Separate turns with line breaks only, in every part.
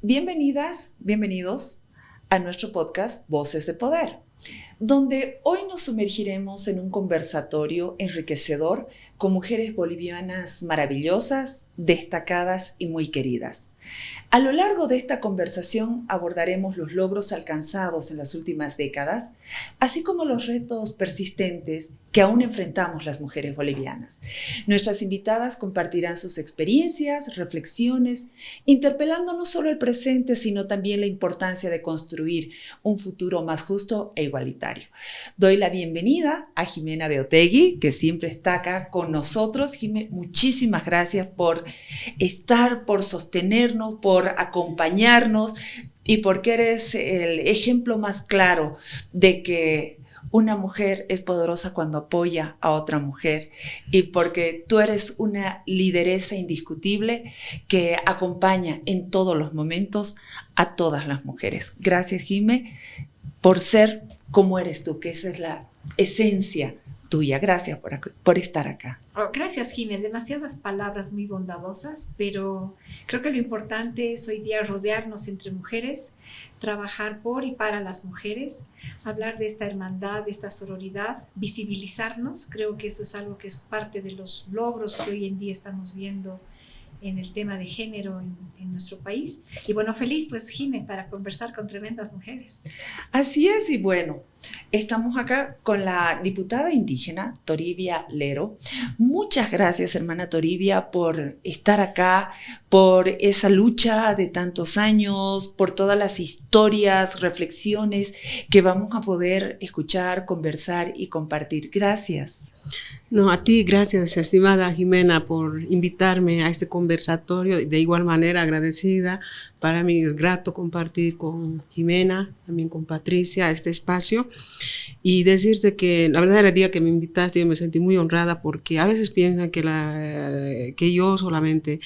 Bienvenidas, bienvenidos a nuestro podcast Voces de Poder, donde hoy nos sumergiremos en un conversatorio enriquecedor con mujeres bolivianas maravillosas, destacadas y muy queridas. A lo largo de esta conversación abordaremos los logros alcanzados en las últimas décadas, así como los retos persistentes que aún enfrentamos las mujeres bolivianas. Nuestras invitadas compartirán sus experiencias, reflexiones, interpelando no solo el presente, sino también la importancia de construir un futuro más justo e igualitario. Doy la bienvenida a Jimena Beotegui, que siempre está acá con nosotros. Jimé, muchísimas gracias por estar, por sostenernos, por acompañarnos y porque eres el ejemplo más claro de que una mujer es poderosa cuando apoya a otra mujer y porque tú eres una lideresa indiscutible que acompaña en todos los momentos a todas las mujeres. Gracias, Jimé, por ser como eres tú, que esa es la esencia tuya. Gracias por estar acá.
Oh, gracias, Jiménez. Demasiadas palabras muy bondadosas, pero creo que lo importante es hoy día rodearnos entre mujeres, trabajar por y para las mujeres, hablar de esta hermandad, de esta sororidad, visibilizarnos. Creo que eso es algo que es parte de los logros que hoy en día estamos viendo en el tema de género en nuestro país. Y bueno, feliz pues, Jimé, para conversar con tremendas mujeres.
Así es, y bueno, estamos acá con la diputada indígena Toribia Lero. Muchas gracias, hermana Toribia, por estar acá, por esa lucha de tantos años, por todas las historias, reflexiones que vamos a poder escuchar, conversar y compartir. Gracias.
No, a ti, gracias, estimada Jimena, por invitarme a este conversatorio. De igual manera, agradecida. Para mí es grato compartir con Jimena, también con Patricia, este espacio. Y decirte que la verdad el día que me invitaste yo me sentí muy honrada porque a veces piensan que yo solamente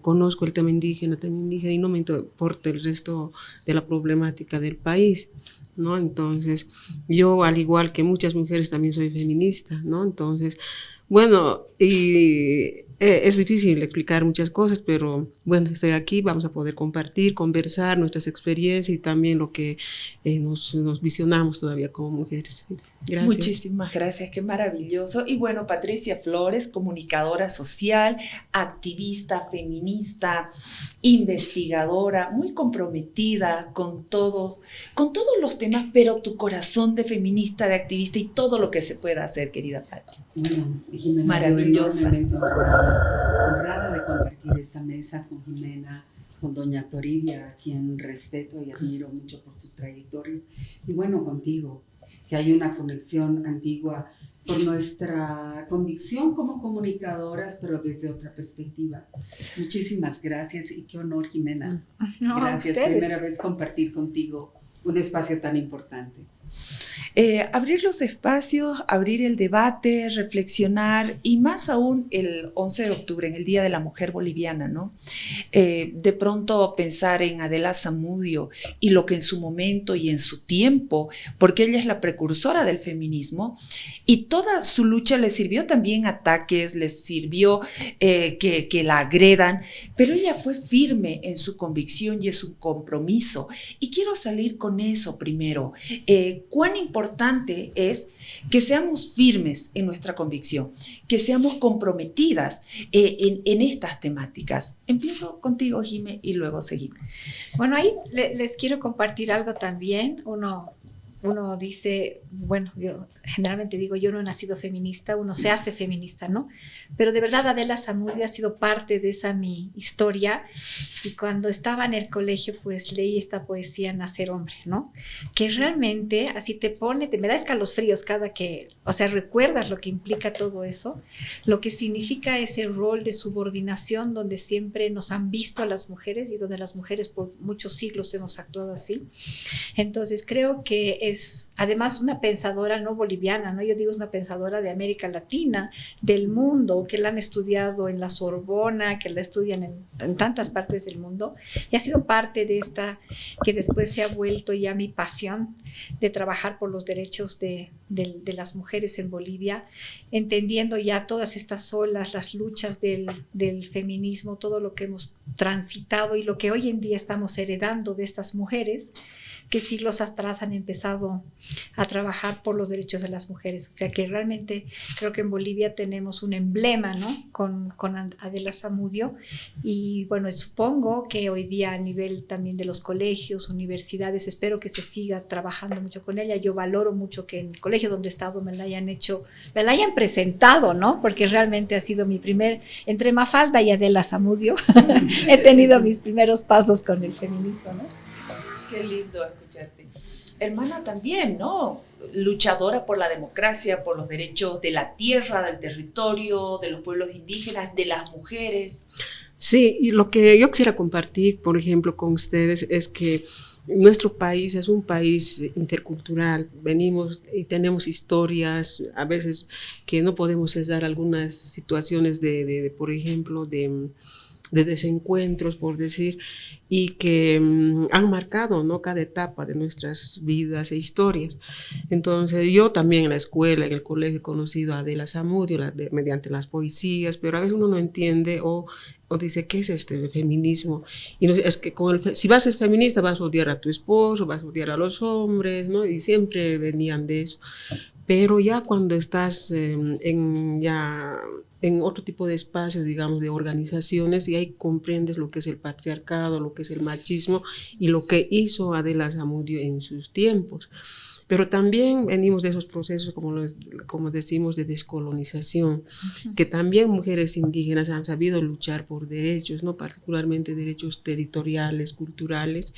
conozco el tema indígena y no me importa el resto de la problemática del país, ¿no? Entonces, yo al igual que muchas mujeres también soy feminista, ¿no? Entonces, bueno, y es difícil explicar muchas cosas, pero bueno, estoy aquí, vamos a poder compartir, conversar nuestras experiencias y también lo que nos visionamos todavía como mujeres. Gracias.
Muchísimas gracias, qué maravilloso. Y bueno, Patricia Flores, comunicadora social, activista, feminista, investigadora, muy comprometida con todos los temas, pero tu corazón de feminista, de activista y todo lo que se pueda hacer, querida Pati.
Bueno, Jimena,
maravillosa.
Honrada de compartir esta mesa con Jimena, con doña Toribia, a quien respeto y admiro mucho por su trayectoria, y bueno, contigo, que hay una conexión antigua por nuestra convicción como comunicadoras, pero desde otra perspectiva. Muchísimas gracias y qué honor, Jimena.
No,
gracias, primera vez compartir contigo un espacio tan importante.
Abrir los espacios, abrir el debate, reflexionar y más aún el 11 de octubre, en el Día de la Mujer Boliviana, ¿no? De pronto pensar en Adela Zamudio y lo que en su momento y en su tiempo, porque ella es la precursora del feminismo y toda su lucha le sirvió también ataques, les sirvió que la agredan, pero ella fue firme en su convicción y en su compromiso. Y quiero salir con eso primero. Cuán importante es que seamos firmes en nuestra convicción, que seamos comprometidas en estas temáticas. Empiezo contigo, Jimé, y luego seguimos.
Bueno, ahí les quiero compartir algo también. Uno dice, bueno, yo generalmente digo, yo no he nacido feminista, uno se hace feminista, ¿no? Pero de verdad Adela Zamudio ha sido parte de esa mi historia y cuando estaba en el colegio pues leí esta poesía Nacer Hombre, ¿no? Que realmente así me da escalofríos cada que, o sea, recuerdas lo que implica todo eso, lo que significa ese rol de subordinación donde siempre nos han visto a las mujeres y donde las mujeres por muchos siglos hemos actuado así. Entonces creo que es además una pensadora no boliviana, ¿no? Yo digo es una pensadora de América Latina, del mundo, que la han estudiado en la Sorbona, que la estudian en tantas partes del mundo, y ha sido parte de esta que después se ha vuelto ya mi pasión, de trabajar por los derechos de las mujeres en Bolivia, entendiendo ya todas estas olas, las luchas del feminismo, todo lo que hemos transitado y lo que hoy en día estamos heredando de estas mujeres que siglos atrás han empezado a trabajar por los derechos de las mujeres. O sea que realmente creo que en Bolivia tenemos un emblema, ¿no? con Adela Zamudio, y bueno, supongo que hoy día a nivel también de los colegios, universidades, espero que se siga trabajando mucho con ella. Yo valoro mucho que en el colegio donde he estado me la hayan presentado, ¿no? Porque realmente ha sido mi primer, entre Mafalda y Adela Zamudio, he tenido mis primeros pasos con el feminismo, ¿no?
Qué lindo escucharte. Hermana también, ¿no? Luchadora por la democracia, por los derechos de la tierra, del territorio, de los pueblos indígenas, de las mujeres.
Sí, y lo que yo quisiera compartir, por ejemplo, con ustedes es que nuestro país es un país intercultural. Venimos y tenemos historias, a veces que no podemos cesar algunas situaciones por ejemplo, de desencuentros, por decir, y que han marcado, ¿no?, cada etapa de nuestras vidas e historias. Entonces, yo también en la escuela, en el colegio, he conocido a Adela Zamudio mediante las poesías, pero a veces uno no entiende o dice, ¿qué es este feminismo? Y no, es que si vas a ser feminista vas a odiar a tu esposo, vas a odiar a los hombres, ¿no? Y siempre venían de eso. Pero ya cuando estás en otro tipo de espacios, digamos, de organizaciones, y ahí comprendes lo que es el patriarcado, lo que es el machismo y lo que hizo Adela Zamudio en sus tiempos. Pero también venimos de esos procesos, como decimos, de descolonización, que también mujeres indígenas han sabido luchar por derechos, ¿no? Particularmente derechos territoriales, culturales,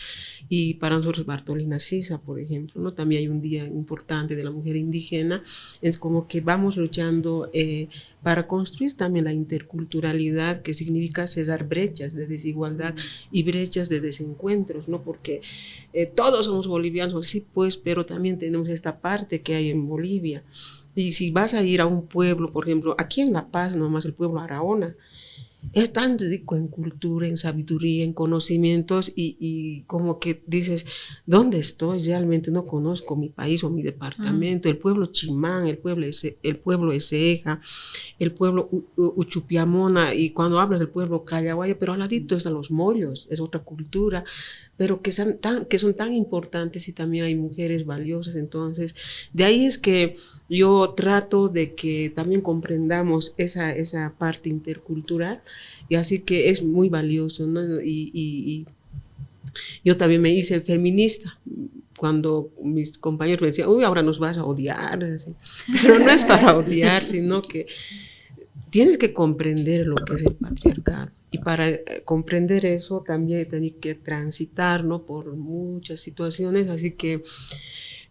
y para nosotros Bartolina Sisa, por ejemplo, ¿no? También hay un día importante de la mujer indígena, es como que vamos luchando para construir también la interculturalidad, que significa cerrar brechas de desigualdad y brechas de desencuentros, ¿no? Porque todos somos bolivianos, sí, pues, pero también tenemos esta parte que hay en Bolivia. Y si vas a ir a un pueblo, por ejemplo, aquí en La Paz, nomás el pueblo Araona, es tan rico en cultura, en sabiduría, en conocimientos, y como que dices, ¿dónde estoy? Realmente no conozco mi país o mi departamento. El pueblo Chimán, el pueblo Eseja, el pueblo Uchupiamona, y cuando hablas del pueblo Callaguaya, pero al ladito están los mollos, es otra cultura, pero que son tan importantes, y también hay mujeres valiosas. Entonces, de ahí es que yo trato de que también comprendamos esa parte intercultural, y así que es muy valioso, ¿no? Y yo también me hice feminista cuando mis compañeros me decían, uy, ahora nos vas a odiar, así. Pero no es para odiar, sino que tienes que comprender lo que es el patriarcado. Y para comprender eso también tienes que transitar, ¿no?, por muchas situaciones. Así que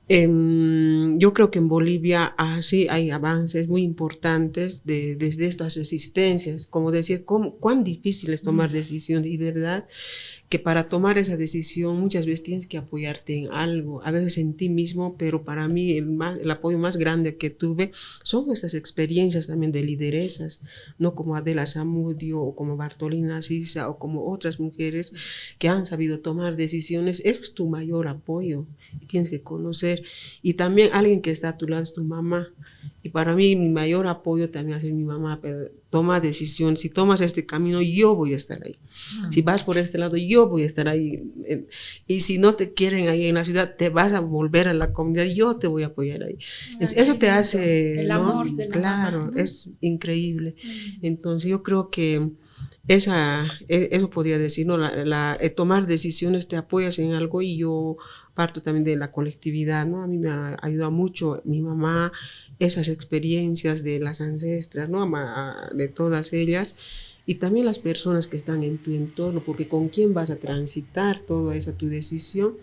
yo creo que en Bolivia sí hay avances muy importantes desde estas resistencias. Como decir, cuán difícil es tomar decisiones, y verdad que para tomar esa decisión muchas veces tienes que apoyarte en algo, a veces en ti mismo, pero para mí el apoyo más grande que tuve son estas experiencias también de lideresas, no como Adela Zamudio o como Bartolina Sisa o como otras mujeres que han sabido tomar decisiones. Eso es tu mayor apoyo, y tienes que conocer. Y también alguien que está a tu lado es tu mamá, y para mí mi mayor apoyo también es mi mamá. Pero toma decisión, si tomas este camino yo voy a estar ahí, si vas por este lado yo voy a estar ahí, y si no te quieren ahí en la ciudad te vas a volver a la comunidad, yo te voy a apoyar ahí. Eso te hace,
el
¿no?,
amor de la
claro,
mamá, ¿no?
Es increíble. Entonces yo creo que eso podría decir, ¿no? Tomar decisiones, te apoyas en algo, y yo parto también de la colectividad, ¿no? A mí me ha ayudado mucho mi mamá, esas experiencias de las ancestras, ¿no?, de todas ellas, y también las personas que están en tu entorno, porque con quién vas a transitar toda esa tu decisión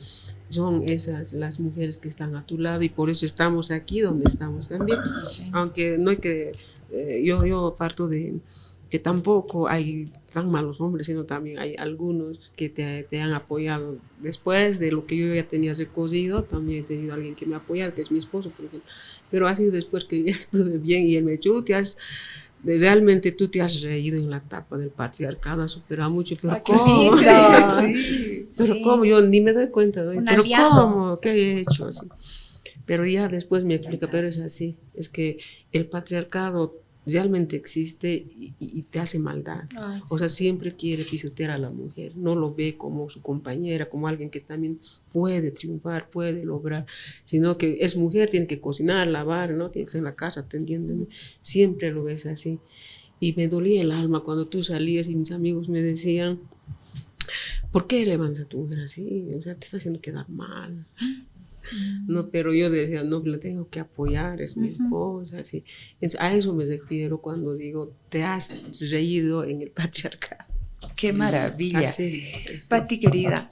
son esas las mujeres que están a tu lado, y por eso estamos aquí donde estamos también. Sí. Aunque no hay que, yo parto de que tampoco hay tan malos hombres, sino también hay algunos que te han apoyado. Después de lo que yo ya tenía recorrido, también he tenido alguien que me ha apoyado, que es mi esposo, por ejemplo. Pero ha sido después que ya estuve bien, y él me dijo, realmente tú te has reído en la etapa del patriarcado, has superado mucho, pero
Ay, qué
¿cómo?
lindo.
Sí.
Pero
Sí.
¿cómo? Yo ni me doy cuenta,
Un
pero
aliado.
¿cómo? ¿Qué he hecho? Así. Pero ya después me explica, pero es así, es que el patriarcado realmente existe y te hace maldad.
Ay, sí.
O sea, siempre quiere pisotear a la mujer, no lo ve como su compañera, como alguien que también puede triunfar, puede lograr, sino que es mujer, tiene que cocinar, lavar, ¿no? Tiene que estar en la casa atendiéndome, siempre lo ves así. Y me dolía el alma cuando tú salías y mis amigos me decían, ¿por qué levantas a tu mujer así? O sea, te está haciendo quedar mal. No, pero yo decía, no, la tengo que apoyar, es mi esposa, así. Entonces, a eso me refiero cuando digo, te has reído en el patriarcado.
Qué maravilla.
Así.
Pati, querida,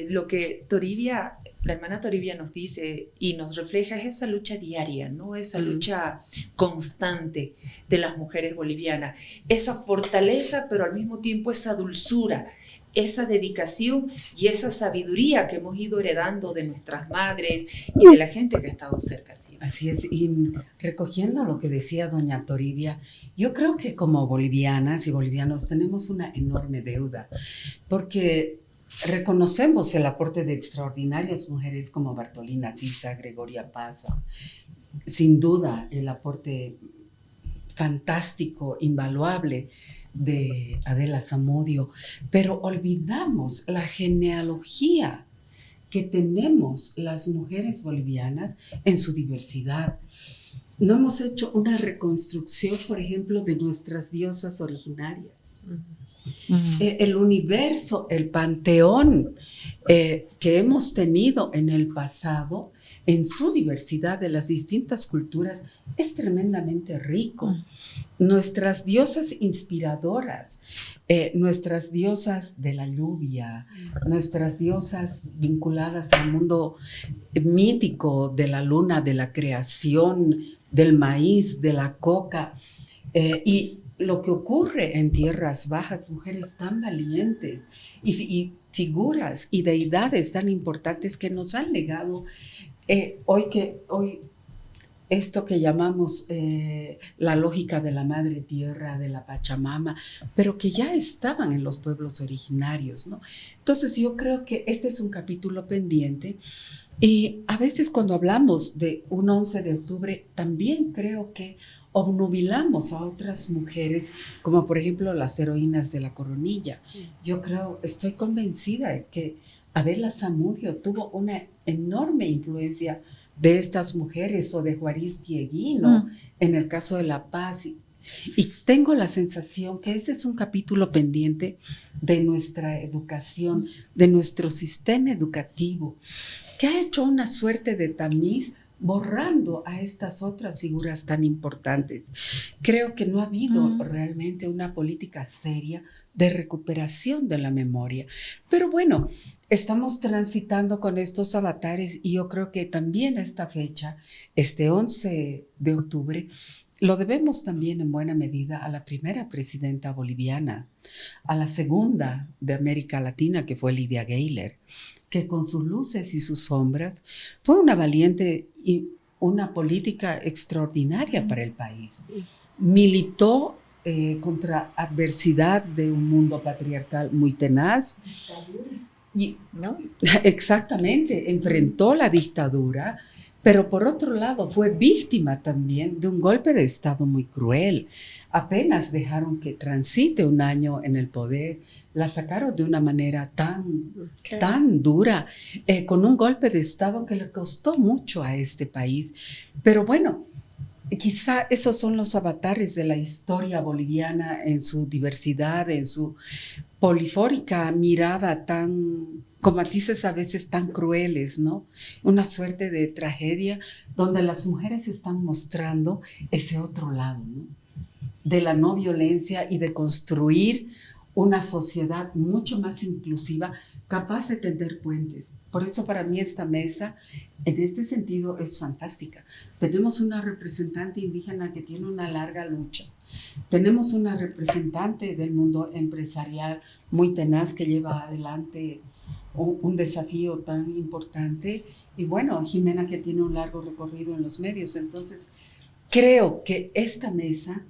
lo que Toribia, la hermana Toribia nos dice y nos refleja es esa lucha diaria, ¿no? Esa lucha constante de las mujeres bolivianas, esa fortaleza, pero al mismo tiempo esa dulzura, esa dedicación y esa sabiduría que hemos ido heredando de nuestras madres y de la gente que ha estado cerca siempre.
Así es, y recogiendo lo que decía doña Toribia, yo creo que como bolivianas y bolivianos tenemos una enorme deuda, porque reconocemos el aporte de extraordinarias mujeres como Bartolina Sisa, Gregoria Paza, sin duda el aporte fantástico, invaluable de Adela Zamudio, pero olvidamos la genealogía que tenemos las mujeres bolivianas en su diversidad. No hemos hecho una reconstrucción, por ejemplo, de nuestras diosas originarias. El universo, el panteón que hemos tenido en el pasado, en su diversidad de las distintas culturas, es tremendamente rico. Nuestras diosas inspiradoras, nuestras diosas de la lluvia, nuestras diosas vinculadas al mundo mítico de la luna, de la creación, del maíz, de la coca, y lo que ocurre en tierras bajas, mujeres tan valientes y figuras y deidades tan importantes que nos han legado hoy esto que llamamos la lógica de la madre tierra, de la Pachamama, pero que ya estaban en los pueblos originarios, ¿no? Entonces yo creo que este es un capítulo pendiente y a veces cuando hablamos de un 11 de octubre, también creo que obnubilamos a otras mujeres, como por ejemplo las heroínas de la Coronilla. Yo estoy convencida de que Adela Zamudio tuvo una enorme influencia de estas mujeres, o de Juaristi Eguino, en el caso de La Paz. Y tengo la sensación que ese es un capítulo pendiente de nuestra educación, de nuestro sistema educativo, que ha hecho una suerte de tamiz borrando a estas otras figuras tan importantes. Creo que no ha habido realmente una política seria de recuperación de la memoria. Pero bueno, estamos transitando con estos avatares y yo creo que también esta fecha, este 11 de octubre, lo debemos también en buena medida a la primera presidenta boliviana, a la segunda de América Latina, que fue Lidia Gayler, que con sus luces y sus sombras fue una valiente y una política extraordinaria para el país. Militó contra adversidad de un mundo patriarcal muy tenaz. Y, ¿no? Exactamente, enfrentó la dictadura, pero por otro lado fue víctima también de un golpe de Estado muy cruel. Apenas dejaron que transite un año en el poder, la sacaron de una manera tan dura, con un golpe de Estado que le costó mucho a este país. Pero bueno, quizá esos son los avatares de la historia boliviana en su diversidad, en su polifórica mirada con matices a veces tan crueles, ¿no? Una suerte de tragedia donde las mujeres están mostrando ese otro lado, ¿no? De la no violencia y de construir una sociedad mucho más inclusiva, capaz de tender puentes. Por eso para mí esta mesa, en este sentido, es fantástica. Tenemos una representante indígena que tiene una larga lucha. Tenemos una representante del mundo empresarial muy tenaz que lleva adelante un desafío tan importante. Y bueno, Jimena, que tiene un largo recorrido en los medios. Entonces, creo que esta mesa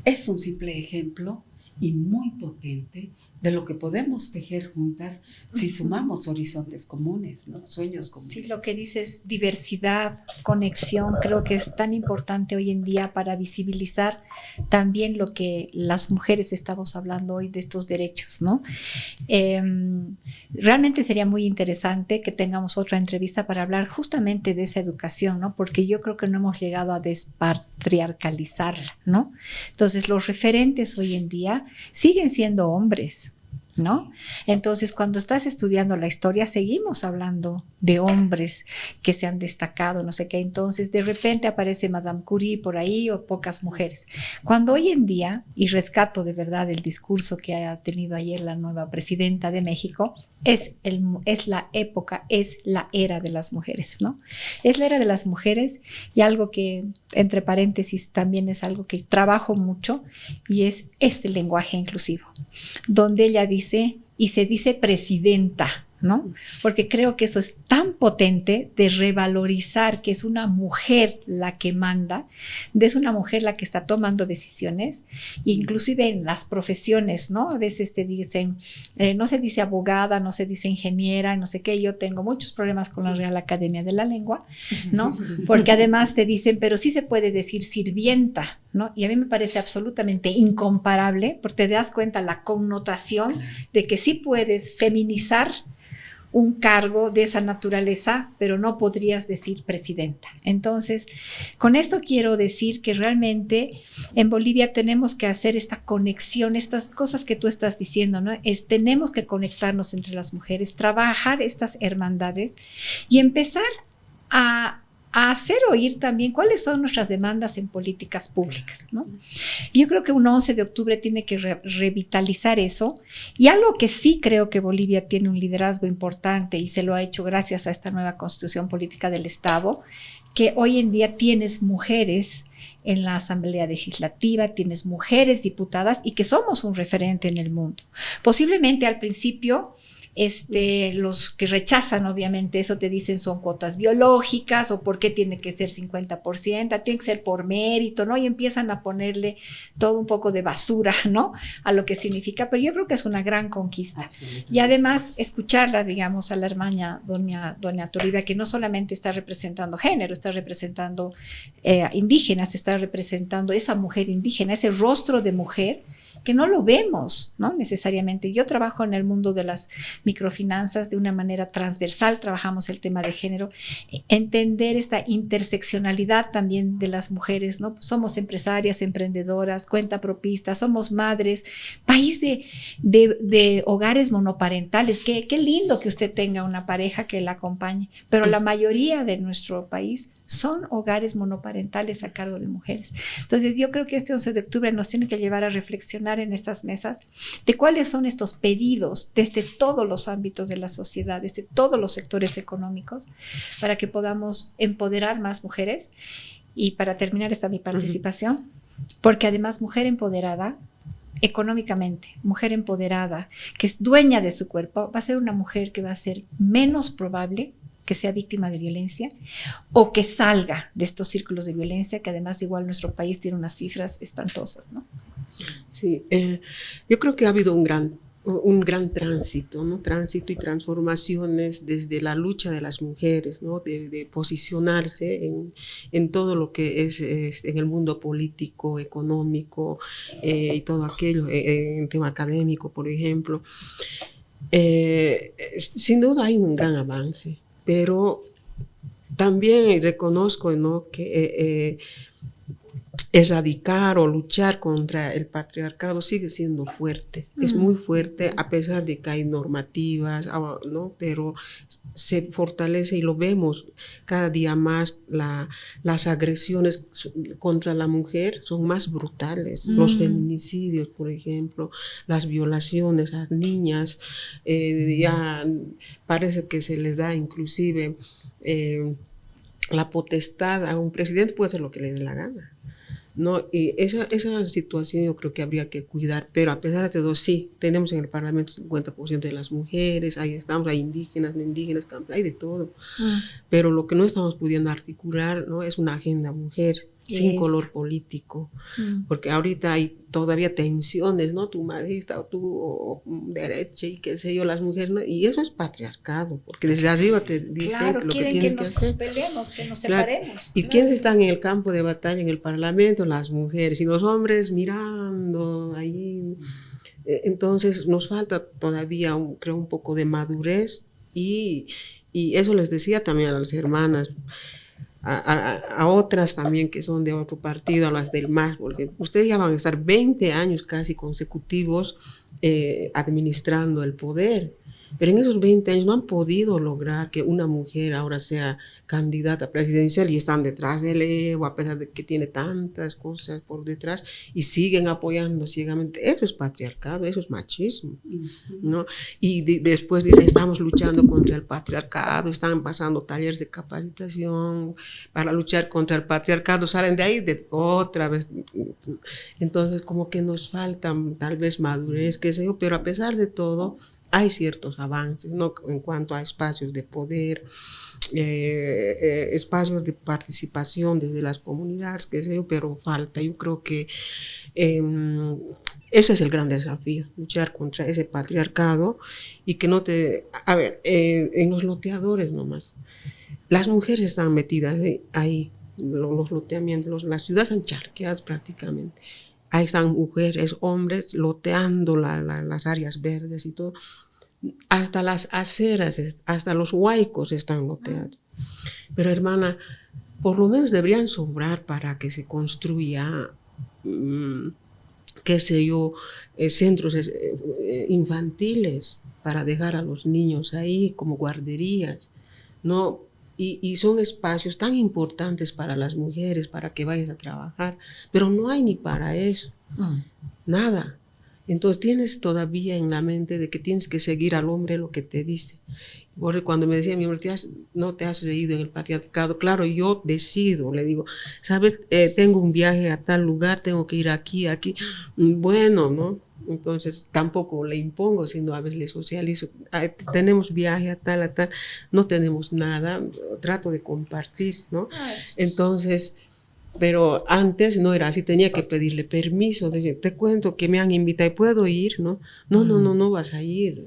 es un simple ejemplo y muy potente de lo que podemos tejer juntas si sumamos horizontes comunes, ¿no? Sueños comunes.
Sí, lo que dices, diversidad, conexión, creo que es tan importante hoy en día para visibilizar también lo que las mujeres estamos hablando hoy de estos derechos, ¿no? Realmente sería muy interesante que tengamos otra entrevista para hablar justamente de esa educación, ¿no? Porque yo creo que no hemos llegado a despatriarcalizarla, ¿no? Entonces, los referentes hoy en día siguen siendo hombres, ¿no? Entonces, cuando estás estudiando la historia, seguimos hablando de hombres que se han destacado, no sé qué. Entonces, de repente aparece Madame Curie por ahí o pocas mujeres. Cuando hoy en día, y rescato de verdad el discurso que ha tenido ayer la nueva presidenta de México, es la época, es la era de las mujeres, ¿no? Es la era de las mujeres y algo que, entre paréntesis, también es algo que trabajo mucho y es este lenguaje inclusivo, donde ella dice, y se dice presidenta, ¿no? Porque creo que eso es tan potente de revalorizar que es una mujer la que manda, es una mujer la que está tomando decisiones, inclusive en las profesiones, ¿no? A veces te dicen, no se dice abogada, no se dice ingeniera, no sé qué. Yo tengo muchos problemas con la Real Academia de la Lengua, ¿no? Porque además te dicen, pero sí se puede decir sirvienta, ¿no? Y a mí me parece absolutamente incomparable, porque te das cuenta la connotación de que sí puedes feminizar un cargo de esa naturaleza, pero no podrías decir presidenta. Entonces, con esto quiero decir que realmente en Bolivia tenemos que hacer esta conexión, estas cosas que tú estás diciendo, ¿no? Tenemos que conectarnos entre las mujeres, trabajar estas hermandades y empezar a hacer oír también cuáles son nuestras demandas en políticas públicas, ¿no? Yo creo que un 11 de octubre tiene que revitalizar eso, y algo que sí creo que Bolivia tiene un liderazgo importante y se lo ha hecho gracias a esta nueva constitución política del Estado, que hoy en día tienes mujeres en la Asamblea Legislativa, tienes mujeres diputadas y que somos un referente en el mundo. Posiblemente al principio los que rechazan obviamente eso te dicen son cuotas biológicas o por qué tiene que ser 50%, tiene que ser por mérito, ¿no? Y empiezan a ponerle todo un poco de basura, ¿no? A lo que significa, pero yo creo que es una gran conquista. Y además escucharla, digamos, a la hermana doña Toribia, que no solamente está representando género, está representando indígenas, está representando esa mujer indígena, ese rostro de mujer que no lo vemos, ¿no? Necesariamente. Yo trabajo en el mundo de las microfinanzas de una manera transversal, trabajamos el tema de género, entender esta interseccionalidad también de las mujeres, ¿no? Somos empresarias, emprendedoras, cuentapropistas, somos madres, país de hogares monoparentales. Qué lindo que usted tenga una pareja que la acompañe, pero la mayoría de nuestro país son hogares monoparentales a cargo de mujeres. Entonces yo creo que este 11 de octubre nos tiene que llevar a reflexionar en estas mesas de cuáles son estos pedidos desde todos los ámbitos de la sociedad, desde todos los sectores económicos, para que podamos empoderar más mujeres. Y para terminar esta mi participación, porque además mujer empoderada económicamente, mujer empoderada, que es dueña de su cuerpo, va a ser una mujer que va a ser menos probable que sea víctima de violencia o que salga de estos círculos de violencia, que además igual nuestro país tiene unas cifras espantosas, ¿no?
Sí, yo creo que ha habido un gran tránsito, ¿no? Tránsito y transformaciones desde la lucha de las mujeres, ¿no? De posicionarse en todo lo que es en el mundo político, económico y todo aquello, en tema académico, por ejemplo. Sin duda hay un gran avance, pero también reconozco, ¿no? Que erradicar o luchar contra el patriarcado sigue siendo fuerte, es muy fuerte a pesar de que hay normativas, ¿no? Pero se fortalece y lo vemos cada día más, las agresiones contra la mujer son más brutales, los feminicidios, por ejemplo, las violaciones a las niñas, ya parece que se le da inclusive la potestad a un presidente, puede hacer lo que le dé la gana. No, y esa situación yo creo que habría que cuidar, pero a pesar de todo, sí, tenemos en el Parlamento 50% de las mujeres, ahí estamos, hay indígenas, no indígenas, hay de todo, pero lo que no estamos pudiendo articular, ¿no? Es una agenda mujer, sin color político, porque ahorita hay todavía tensiones, ¿no? Tú marxista o tú derecha y qué sé yo, las mujeres, ¿no? Y eso es patriarcado, porque desde arriba te dicen lo que tienes que hacer.
Peleemos, que nos
Claro.
separemos.
¿Y quiénes están en el campo de batalla, en el Parlamento? Las mujeres, y los hombres mirando ahí. Entonces nos falta todavía, creo, un poco de madurez y eso les decía también a las hermanas, a otras también que son de otro partido, a las del MAS, porque ustedes ya van a estar 20 años casi consecutivos administrando el poder, pero en esos 20 años no han podido lograr que una mujer ahora sea candidata presidencial y están detrás de Evo, a pesar de que tiene tantas cosas por detrás y siguen apoyando ciegamente. Eso es patriarcado, eso es machismo, ¿no? Y después dicen, estamos luchando contra el patriarcado, están pasando talleres de capacitación para luchar contra el patriarcado, salen de ahí otra vez. Entonces como que nos falta tal vez madurez, qué sé yo, pero a pesar de todo hay ciertos avances, ¿no? En cuanto a espacios de poder, espacios de participación desde las comunidades, qué sé yo, pero falta. Yo creo que ese es el gran desafío, luchar contra ese patriarcado y que no te... A ver, en los loteadores nomás, las mujeres están metidas ahí, los loteamientos, las ciudades están charqueadas prácticamente. Ahí están mujeres, hombres loteando las áreas verdes y todo. Hasta las aceras, hasta los huaicos están loteados. Pero hermana, por lo menos deberían sobrar para que se construya, qué sé yo, centros infantiles para dejar a los niños ahí como guarderías, ¿no? Y son espacios tan importantes para las mujeres, para que vayan a trabajar, pero no hay ni para eso, nada. Entonces tienes todavía en la mente de que tienes que seguir al hombre lo que te dice. Porque cuando me decía mi hombre, no te has leído en el patriarcado, claro, yo decido, le digo, sabes, tengo un viaje a tal lugar, tengo que ir aquí, bueno, ¿no? Entonces tampoco le impongo, sino a veces le socializo, tenemos viaje a tal, no tenemos nada, trato de compartir, ¿no? Entonces, pero antes no era así, tenía que pedirle permiso, te cuento que me han invitado, ¿puedo ir? No vas a ir.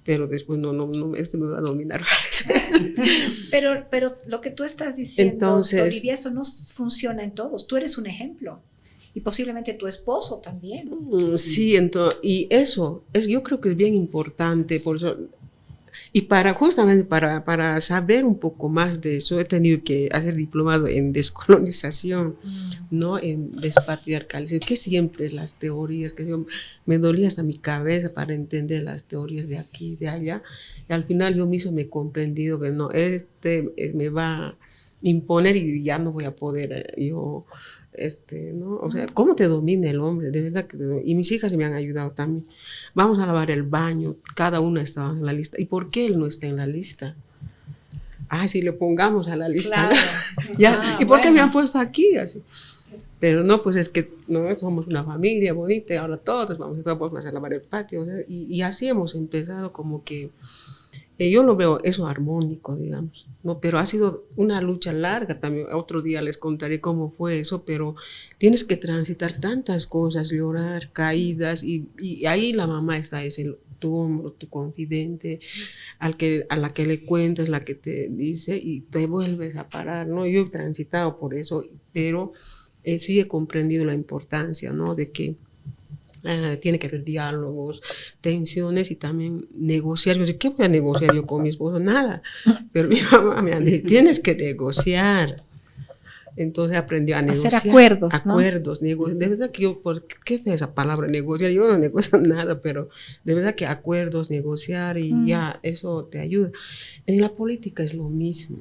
Pero después no, esto me va a dominar.
pero lo que tú estás diciendo,
entonces,
Olivia, eso no funciona en todos. Tú eres un ejemplo. Y posiblemente tu esposo también.
Sí, y eso yo creo que es bien importante, por eso, y justamente para saber un poco más de eso, he tenido que hacer diplomado en descolonización, ¿no? En despatriarcalización, que siempre las teorías, que yo me dolía hasta mi cabeza para entender las teorías de aquí, de allá, y al final yo mismo me he comprendido que no, me va a imponer y ya no voy a poder yo... ¿no? O sea, ¿cómo te domina el hombre? De verdad que y mis hijas me han ayudado también. Vamos a lavar el baño, cada una estaba en la lista. ¿Y por qué él no está en la lista? Si le pongamos a la lista. Claro. Ya. ¿Y por qué me han puesto aquí? Así. Pero no, pues es que no somos una familia bonita y ahora todos vamos a lavar el patio. O sea, y así hemos empezado como que yo lo veo eso armónico, digamos, ¿no? Pero ha sido una lucha larga también. Otro día les contaré cómo fue eso, pero tienes que transitar tantas cosas, llorar, caídas, y ahí la mamá está, es tu hombro, tu confidente, a la que le cuentas, la que te dice, y te vuelves a parar, ¿no? Yo he transitado por eso, pero sí he comprendido la importancia, ¿no? De que tiene que haber diálogos, tensiones y también negociar. Yo sé, ¿qué voy a negociar yo con mi esposo? Nada. Pero mi mamá me ha dicho, tienes que negociar. Entonces aprendí a negociar.
Hacer acuerdos, ¿no?
De verdad que yo, ¿qué es esa palabra negociar? Yo no negocio nada, pero de verdad que acuerdos, negociar y ya, eso te ayuda. En la política es lo mismo,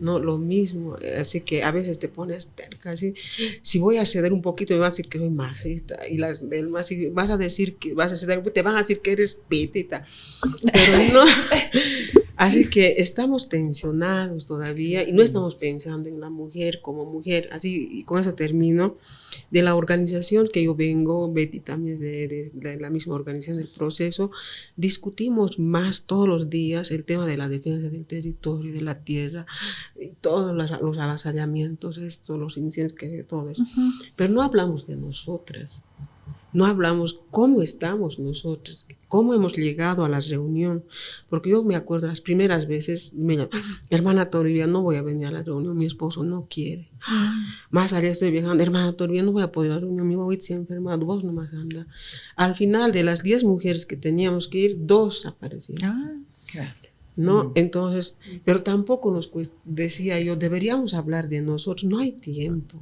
¿no? Lo mismo. Así que a veces te pones terca, así. Si voy a ceder un poquito, me van a decir que soy marxista. Y las del marxismo, vas a decir que vas a ceder, te van a decir que eres petita. Pero no. Así que estamos tensionados todavía y no estamos pensando en la mujer como mujer. Así, y con eso termino. De la organización que yo vengo, Betty también es de la misma organización del proceso, discutimos más todos los días el tema de la defensa del territorio, de la tierra, todos los avasallamientos, los incidentes, todo eso. Pero no hablamos de nosotras. No hablamos cómo estamos nosotros, cómo hemos llegado a la reunión. Porque yo me acuerdo las primeras veces, me llaman, hermana Toribia, no voy a venir a la reunión, mi esposo no quiere. Más allá estoy viajando, hermana Toribia, no voy a poder a la reunión, mi mamá se ha enfermado, vos nomás anda. Al final de las 10 mujeres que teníamos que ir, 2 aparecieron.
Claro.
¿No? Entonces, pero tampoco decía yo, deberíamos hablar de nosotros, no hay tiempo.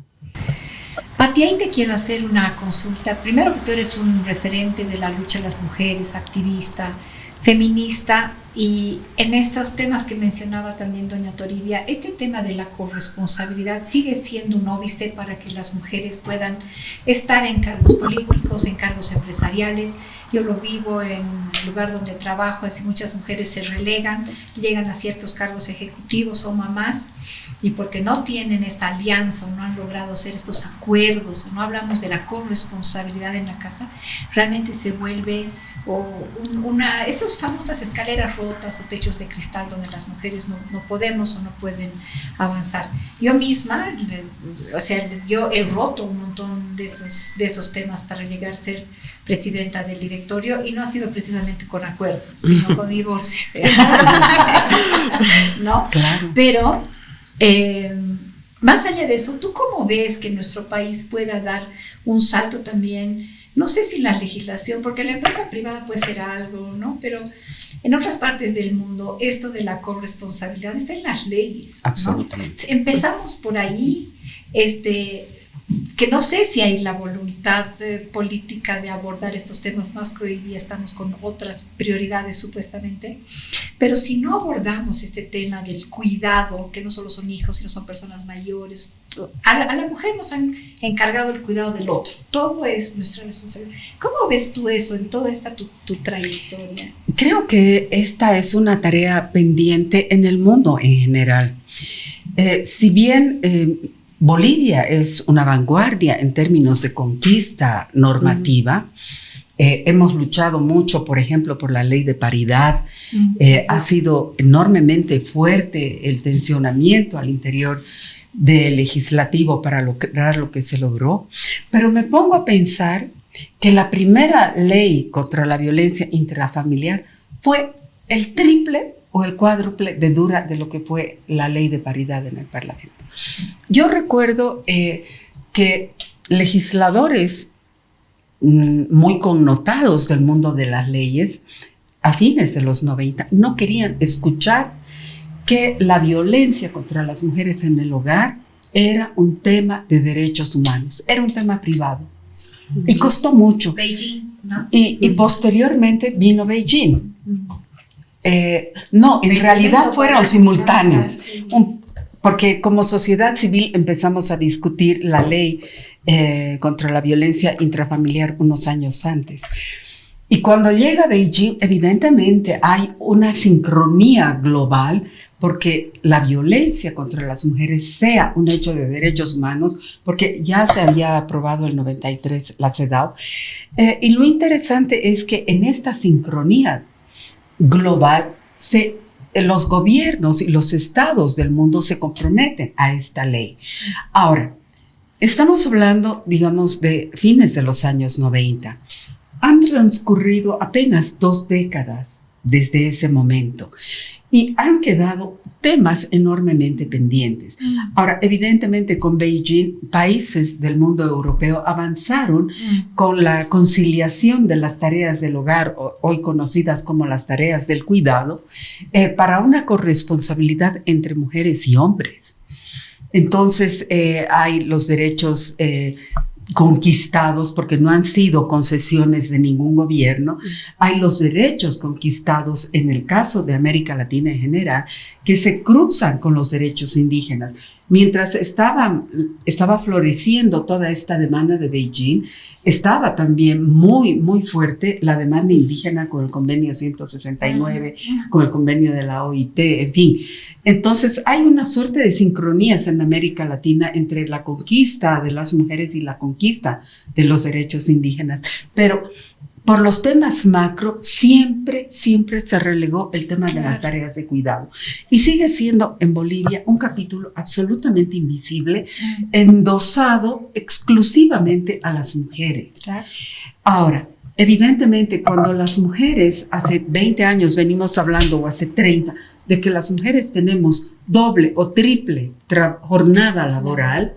Pati, ahí te quiero hacer una consulta. Primero que tú eres un referente de la lucha de las mujeres, activista, feminista, y en estos temas que mencionaba también doña Toribia, este tema de la corresponsabilidad sigue siendo un óbice para que las mujeres puedan estar en cargos políticos, en cargos empresariales. Yo lo vivo en el lugar donde trabajo, así muchas mujeres se relegan, llegan a ciertos cargos ejecutivos o mamás, y porque no tienen esta alianza o no han logrado hacer estos acuerdos o no hablamos de la corresponsabilidad en la casa, realmente se vuelve esas famosas escaleras rotas o techos de cristal donde las mujeres no podemos o no pueden avanzar. Yo misma, yo he roto un montón de esos temas para llegar a ser presidenta del directorio, y no ha sido precisamente con acuerdo, sino con divorcio. ¿No?
Claro.
Pero más allá de eso, ¿tú cómo ves que nuestro país pueda dar un salto también? No sé si la legislación, porque la empresa privada puede ser algo, ¿no? Pero en otras partes del mundo, esto de la corresponsabilidad está en las leyes, ¿no?
Absolutamente.
Empezamos por ahí, que no sé si hay la voluntad política de abordar estos temas, más que hoy día estamos con otras prioridades supuestamente, pero si no abordamos este tema del cuidado, que no solo son hijos, sino son personas mayores, a la mujer nos han encargado el cuidado del otro, todo es nuestra responsabilidad. ¿Cómo ves tú eso en toda esta tu trayectoria?
Creo que esta es una tarea pendiente en el mundo en general. Si bien Bolivia es una vanguardia en términos de conquista normativa. Hemos luchado mucho, por ejemplo, por la ley de paridad. Ha sido enormemente fuerte el tensionamiento al interior del legislativo para lograr lo que se logró. Pero me pongo a pensar que la primera ley contra la violencia intrafamiliar fue el triple o el cuádruple de dura de lo que fue la ley de paridad en el Parlamento. Yo recuerdo que legisladores muy connotados del mundo de las leyes a fines de los 90 no querían escuchar que la violencia contra las mujeres en el hogar era un tema de derechos humanos, era un tema privado. Y costó mucho.
Beijing, ¿no?
Y posteriormente vino Beijing. No, en realidad fueron simultáneos. Porque como sociedad civil empezamos a discutir la ley contra la violencia intrafamiliar unos años antes. Y cuando llega Beijing, evidentemente hay una sincronía global porque la violencia contra las mujeres sea un hecho de derechos humanos, porque ya se había aprobado en el 93 la CEDAW. Y lo interesante es que en esta sincronía global los gobiernos y los estados del mundo se comprometen a esta ley. Ahora, estamos hablando, digamos, de fines de los años 90. Han transcurrido apenas 2 décadas desde ese momento y han quedado temas enormemente pendientes. Ahora, evidentemente con Beijing, países del mundo europeo avanzaron con la conciliación de las tareas del hogar, hoy conocidas como las tareas del cuidado, para una corresponsabilidad entre mujeres y hombres. Entonces, hay los derechos conquistados, porque no han sido concesiones de ningún gobierno. Hay los derechos conquistados en el caso de América Latina en general, que se cruzan con los derechos indígenas. Mientras estaba floreciendo toda esta demanda de Beijing, estaba también muy, muy fuerte la demanda indígena con el convenio 169, con el convenio de la OIT, en fin. Entonces hay una suerte de sincronías en América Latina entre la conquista de las mujeres y la conquista de los derechos indígenas. Pero por los temas macro, siempre se relegó el tema de las tareas de cuidado. Y sigue siendo en Bolivia un capítulo absolutamente invisible, endosado exclusivamente a las mujeres. Ahora, evidentemente, cuando las mujeres, hace 20 años venimos hablando, o hace 30, de que las mujeres tenemos doble o triple jornada laboral,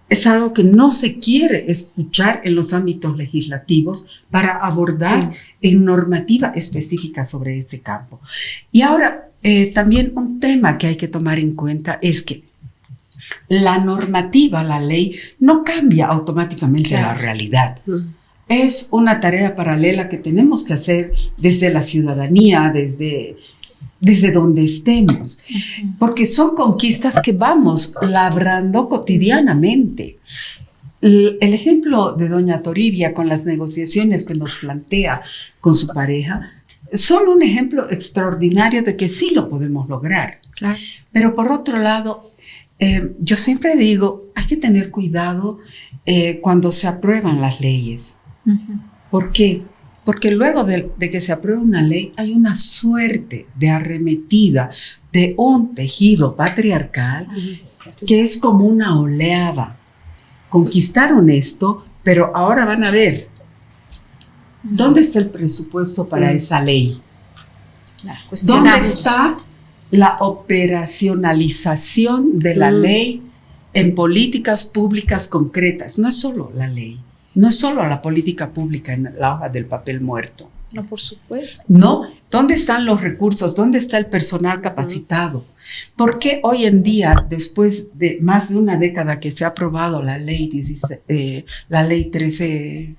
es algo que no se quiere escuchar en los ámbitos legislativos para abordar en normativa específica sobre ese campo. Y ahora, también un tema que hay que tomar en cuenta es que la normativa, la ley, no cambia automáticamente la realidad. Es una tarea paralela que tenemos que hacer desde la ciudadanía, desde donde estemos, porque son conquistas que vamos labrando cotidianamente. El ejemplo de doña Toribia con las negociaciones que nos plantea con su pareja son un ejemplo extraordinario de que sí lo podemos lograr. Claro. Pero por otro lado, yo siempre digo, hay que tener cuidado cuando se aprueban las leyes. ¿Por qué? Porque luego de que se aprueba una ley hay una suerte de arremetida de un tejido patriarcal que es como una oleada. Conquistaron esto, pero ahora van a ver, ¿dónde está el presupuesto para esa ley? ¿Dónde está la operacionalización de la ley en políticas públicas concretas? No es solo la ley. No es solo la política pública en la hoja del papel muerto.
No, por supuesto.
No, ¿dónde están los recursos? ¿Dónde está el personal capacitado? ¿Por qué hoy en día, después de más de una década que se ha aprobado la ley 13,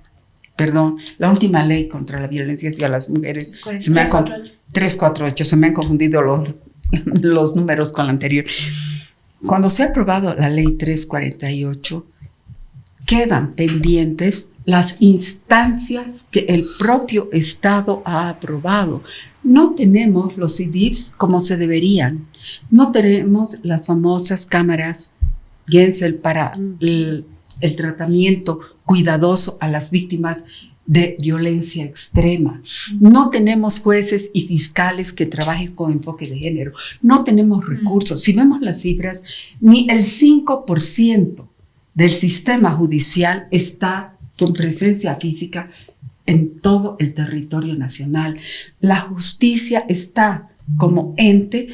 perdón, la última ley contra la violencia hacia las mujeres, 348, se me han confundido los números con la anterior. Cuando se ha aprobado la ley 348, quedan pendientes las instancias que el propio Estado ha aprobado. No tenemos los CIDIFs como se deberían. No tenemos las famosas cámaras Gensel para el tratamiento cuidadoso a las víctimas de violencia extrema. No tenemos jueces y fiscales que trabajen con enfoque de género. No tenemos recursos. Si vemos las cifras, ni el 5% del sistema judicial está con presencia física en todo el territorio nacional. La justicia está como ente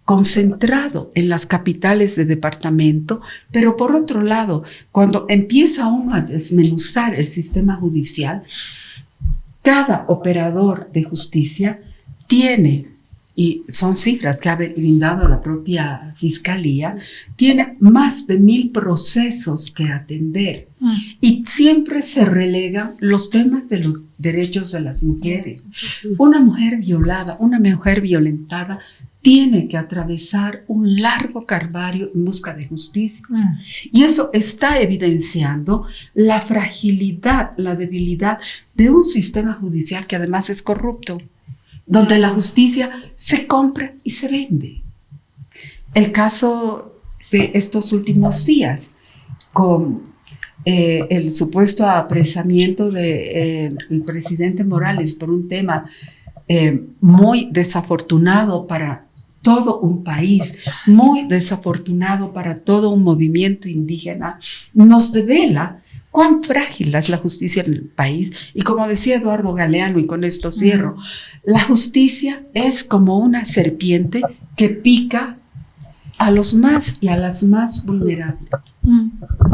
concentrado en las capitales de departamento, pero por otro lado, cuando empieza uno a desmenuzar el sistema judicial, cada operador de justicia tiene, y son cifras que ha brindado la propia Fiscalía, tiene más de 1,000 procesos que atender. Y siempre se relegan los temas de los derechos de las mujeres. Una mujer violada, una mujer violentada, tiene que atravesar un largo calvario en busca de justicia. Y eso está evidenciando la fragilidad, la debilidad de un sistema judicial que además es corrupto, donde la justicia se compra y se vende. El caso de estos últimos días, con el supuesto apresamiento del presidente Morales por un tema muy desafortunado para todo un país, muy desafortunado para todo un movimiento indígena, nos devela cuán frágil es la justicia en el país. Y como decía Eduardo Galeano, y con esto cierro, la justicia es como una serpiente que pica a los más y a las más vulnerables.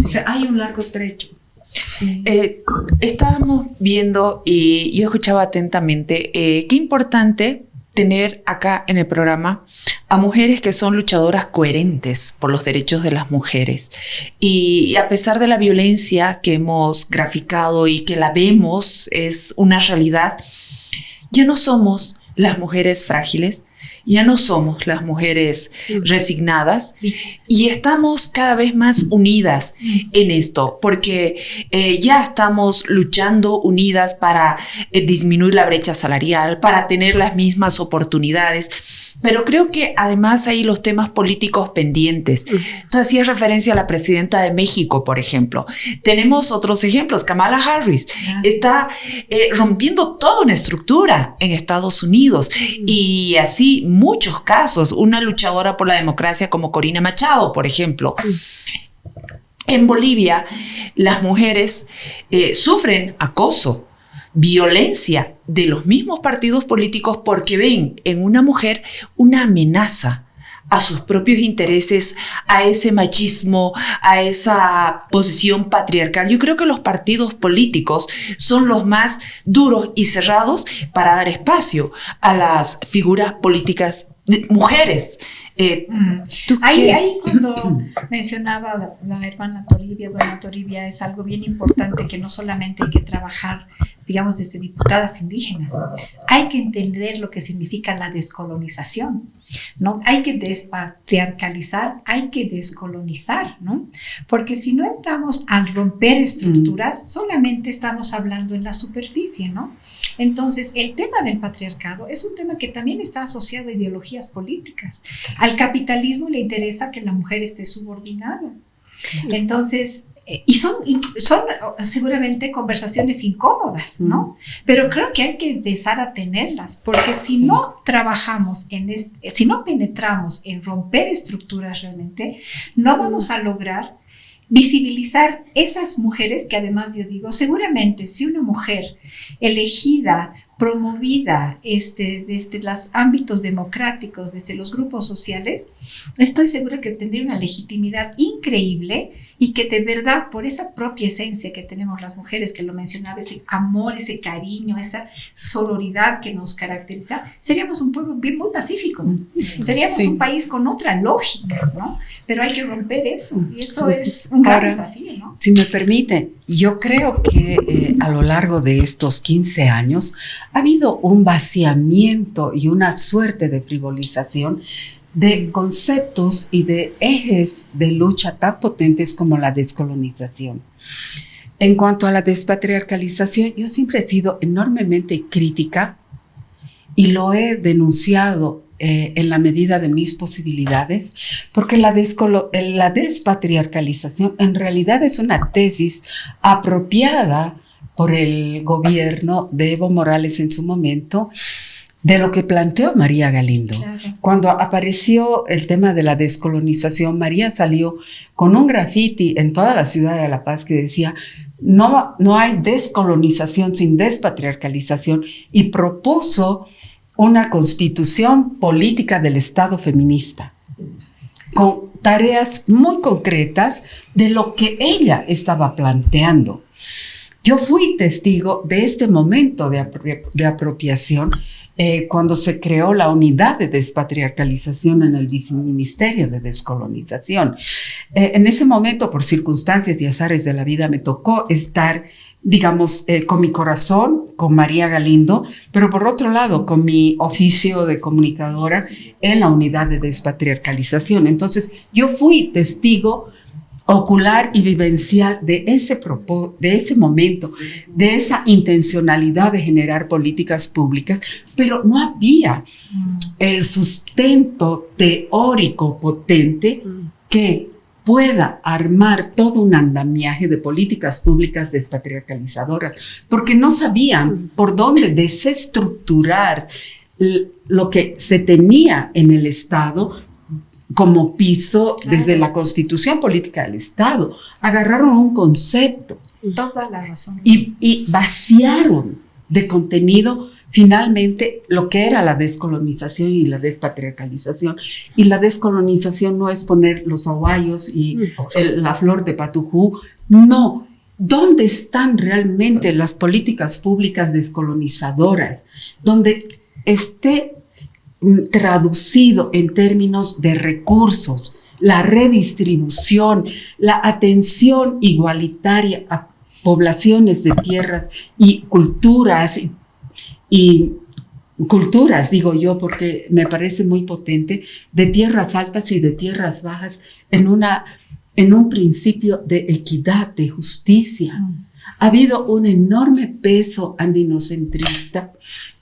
O sea, hay un largo trecho.
Sí. Estábamos viendo y yo escuchaba atentamente qué importante tener acá en el programa a mujeres que son luchadoras coherentes por los derechos de las mujeres. Y a pesar de la violencia que hemos graficado y que la vemos, es una realidad, ya no somos las mujeres frágiles, Ya no somos las mujeres resignadas y estamos cada vez más unidas en esto, porque ya estamos luchando unidas para disminuir la brecha salarial, para tener las mismas oportunidades. Pero creo que además hay los temas políticos pendientes. Tú hacías referencia a la presidenta de México, por ejemplo. Tenemos otros ejemplos. Kamala Harris está rompiendo toda una estructura en Estados Unidos. Y así muchos casos. Una luchadora por la democracia como Corina Machado, por ejemplo. En Bolivia, las mujeres sufren acoso, violencia de los mismos partidos políticos porque ven en una mujer una amenaza a sus propios intereses, a ese machismo, a esa posición patriarcal. Yo creo que los partidos políticos son los más duros y cerrados para dar espacio a las figuras políticas de mujeres.
Ahí cuando mencionaba la hermana Toribia, doña Toribia, es algo bien importante que no solamente hay que trabajar, digamos, desde diputadas indígenas, hay que entender lo que significa la descolonización, ¿no? Hay que despatriarcalizar, hay que descolonizar, ¿no? Porque si no entramos al romper estructuras, solamente estamos hablando en la superficie, ¿no? Entonces, el tema del patriarcado es un tema que también está asociado a ideologías políticas. Al capitalismo le interesa que la mujer esté subordinada. Entonces, y son seguramente conversaciones incómodas, ¿no? Pero creo que hay que empezar a tenerlas, porque si no trabajamos si no penetramos en romper estructuras realmente, no vamos a lograr visibilizar esas mujeres que además yo digo, seguramente si una mujer elegida, promovida desde los ámbitos democráticos, desde los grupos sociales, estoy segura que tendría una legitimidad increíble y que de verdad por esa propia esencia que tenemos las mujeres, que lo mencionaba, ese amor, ese cariño, esa sororidad que nos caracteriza, seríamos un pueblo bien muy pacífico, seríamos un país con otra lógica, ¿no? Pero hay que romper eso y eso es un gran desafío, ¿no?
Si me permite, yo creo que a lo largo de estos 15 años ha habido un vaciamiento y una suerte de frivolización de conceptos y de ejes de lucha tan potentes como la descolonización. En cuanto a la despatriarcalización, yo siempre he sido enormemente crítica y lo he denunciado en la medida de mis posibilidades, porque la despatriarcalización en realidad es una tesis apropiada por el gobierno de Evo Morales en su momento, de lo que planteó María Galindo. Claro. Cuando apareció el tema de la descolonización, María salió con un grafiti en toda la ciudad de La Paz que decía: no hay descolonización sin despatriarcalización, y propuso una constitución política del Estado feminista, con tareas muy concretas de lo que ella estaba planteando. Yo fui testigo de este momento de apropiación cuando se creó la unidad de despatriarcalización en el Viceministerio de Descolonización. En ese momento, por circunstancias y azares de la vida, me tocó estar, digamos, con mi corazón, con María Galindo, pero por otro lado, con mi oficio de comunicadora en la unidad de despatriarcalización. Entonces, yo fui testigo ocular y vivencial de ese momento, de esa intencionalidad de generar políticas públicas, pero no había el sustento teórico potente que pueda armar todo un andamiaje de políticas públicas despatriarcalizadoras, porque no sabían por dónde desestructurar lo que se tenía en el Estado como piso. Claro. Desde la Constitución Política del Estado. Agarraron un concepto.
Toda la razón.
Y vaciaron de contenido finalmente lo que era la descolonización y la despatriarcalización. Y la descolonización no es poner los aguayos y la flor de Patujú. No. ¿Dónde están realmente las políticas públicas descolonizadoras? Donde esté traducido en términos de recursos, la redistribución, la atención igualitaria a poblaciones de tierras y culturas y culturas, digo yo, porque me parece muy potente, de tierras altas y de tierras bajas en un principio de equidad, de justicia. Ha habido un enorme peso andinocentrista